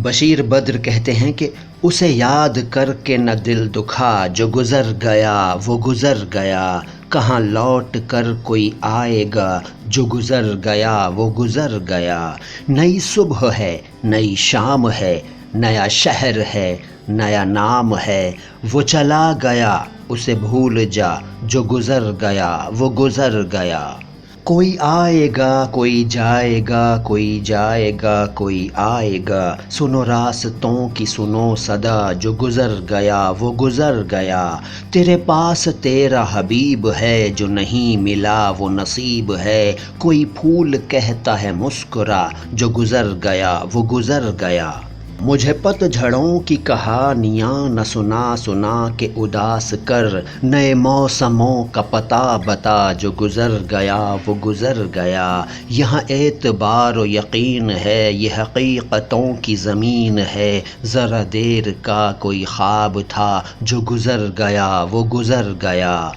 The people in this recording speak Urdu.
بشیر بدر کہتے ہیں کہ اسے یاد کر کے نہ دل دکھا، جو گزر گیا وہ گزر گیا، کہاں لوٹ کر کوئی آئے گا، جو گزر گیا وہ گزر گیا۔ نئی صبح ہے، نئی شام ہے، نیا شہر ہے، نیا نام ہے، وہ چلا گیا اسے بھول جا، جو گزر گیا وہ گزر گیا۔ کوئی آئے گا کوئی جائے گا، کوئی جائے گا کوئی آئے گا، سنو راستوں کی سنو صدا، جو گزر گیا وہ گزر گیا۔ تیرے پاس تیرا حبیب ہے، جو نہیں ملا وہ نصیب ہے، کوئی پھول کہتا ہے مسکرا، جو گزر گیا وہ گزر گیا۔ مجھے پت جھڑوں کی کہانیاں نہ سنا سنا کے اداس کر، نئے موسموں کا پتہ بتا، جو گزر گیا وہ گزر گیا۔ یہاں اعتبار و یقین ہے، یہ حقیقتوں کی زمین ہے، ذرا دیر کا کوئی خواب تھا، جو گزر گیا وہ گزر گیا۔